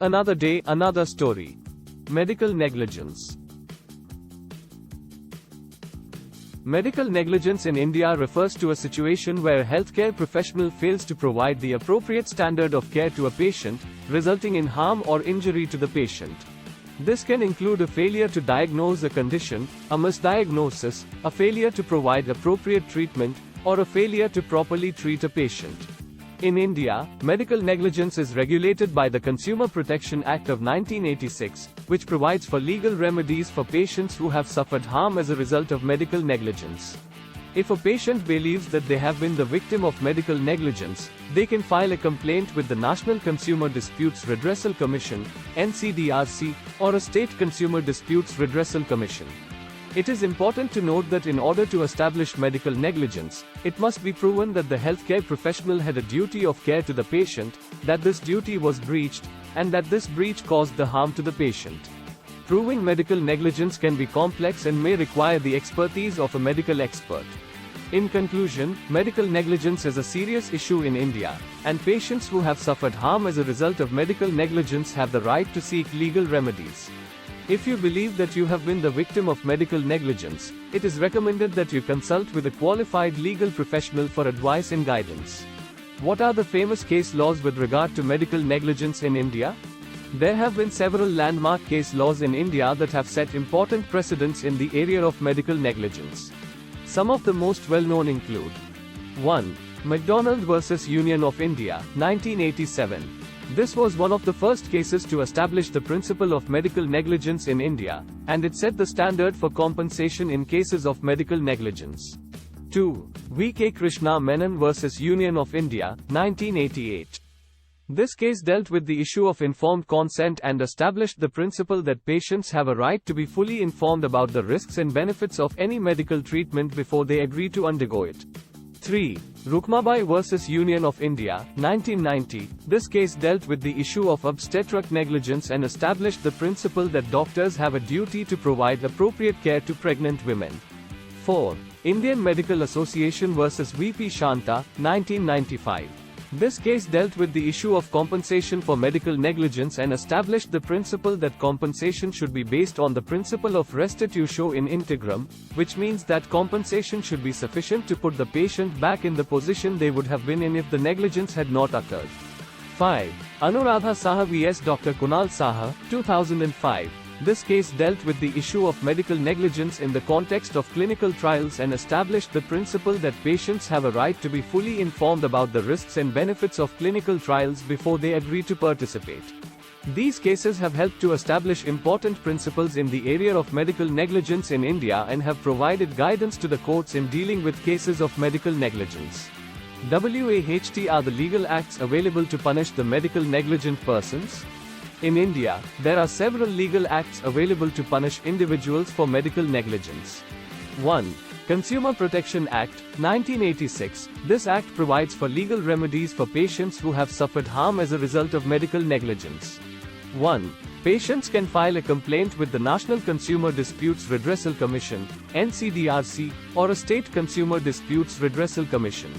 Another day, another story. Medical negligence. Medical negligence in India refers to a situation where a healthcare professional fails to provide the appropriate standard of care to a patient, resulting in harm or injury to the patient. This can include a failure to diagnose a condition, a misdiagnosis, a failure to provide appropriate treatment, or a failure to properly treat a patient. In India, medical negligence is regulated by the Consumer Protection Act of 1986, which provides for legal remedies for patients who have suffered harm as a result of medical negligence. If a patient believes that they have been the victim of medical negligence, they can file a complaint with the National Consumer Disputes Redressal Commission, NCDRC, or a State Consumer Disputes Redressal Commission. It is important to note that in order to establish medical negligence, it must be proven that the healthcare professional had a duty of care to the patient, that this duty was breached, and that this breach caused the harm to the patient. Proving medical negligence can be complex and may require the expertise of a medical expert. In conclusion, medical negligence is a serious issue in India, and patients who have suffered harm as a result of medical negligence have the right to seek legal remedies. If you believe that you have been the victim of medical negligence, it is recommended that you consult with a qualified legal professional for advice and guidance. What are the famous case laws with regard to medical negligence in India? There have been several landmark case laws in India that have set important precedents in the area of medical negligence. Some of the most well-known include 1. McDonald vs. Union of India, 1987. This was one of the first cases to establish the principle of medical negligence in India, and it set the standard for compensation in cases of medical negligence. 2. V.K. Krishna Menon vs. Union of India, 1988. This case dealt with the issue of informed consent and established the principle that patients have a right to be fully informed about the risks and benefits of any medical treatment before they agree to undergo it. 3. Rukmabai vs. Union of India, 1990. This case dealt with the issue of obstetric negligence and established the principle that doctors have a duty to provide appropriate care to pregnant women. 4. Indian Medical Association vs. V.P. Shanta, 1995. This case dealt with the issue of compensation for medical negligence and established the principle that compensation should be based on the principle of restitutio in integrum, which means that compensation should be sufficient to put the patient back in the position they would have been in if the negligence had not occurred. 5. Anuradha Saha vs. Dr. Kunal Saha, 2005. This case dealt with the issue of medical negligence in the context of clinical trials and established the principle that patients have a right to be fully informed about the risks and benefits of clinical trials before they agree to participate. These cases have helped to establish important principles in the area of medical negligence in India and have provided guidance to the courts in dealing with cases of medical negligence. WAHT are the legal acts available to punish the medical negligent persons? In India, there are several legal acts available to punish individuals for medical negligence. 1. Consumer Protection Act, 1986. This act provides for legal remedies for patients who have suffered harm as a result of medical negligence. 1. Patients can file a complaint with the National Consumer Disputes Redressal Commission, NCDRC, or a State Consumer Disputes Redressal Commission.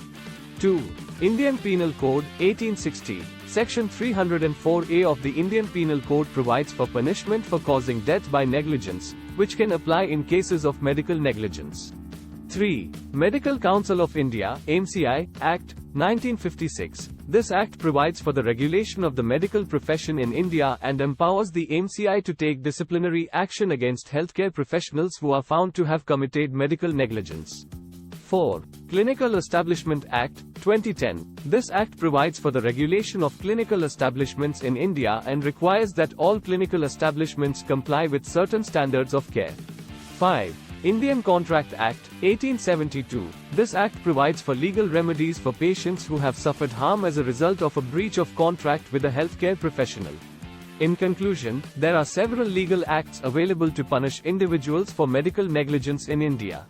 2. Indian Penal Code, 1860. Section 304A of the Indian Penal Code provides for punishment for causing death by negligence, which can apply in cases of medical negligence. 3. Medical Council of India, MCI, Act, 1956. This act provides for the regulation of the medical profession in India and empowers the MCI to take disciplinary action against healthcare professionals who are found to have committed medical negligence. 4. Clinical Establishment Act, 2010. This act provides for the regulation of clinical establishments in India and requires that all clinical establishments comply with certain standards of care. 5. Indian Contract Act, 1872. This act provides for legal remedies for patients who have suffered harm as a result of a breach of contract with a healthcare professional. In conclusion, there are several legal acts available to punish individuals for medical negligence in India.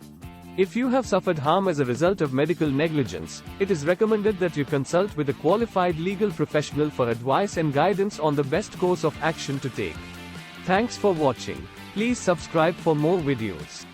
If you have suffered harm as a result of medical negligence, it is recommended that you consult with a qualified legal professional for advice and guidance on the best course of action to take. Thanks for watching. Please subscribe for more videos.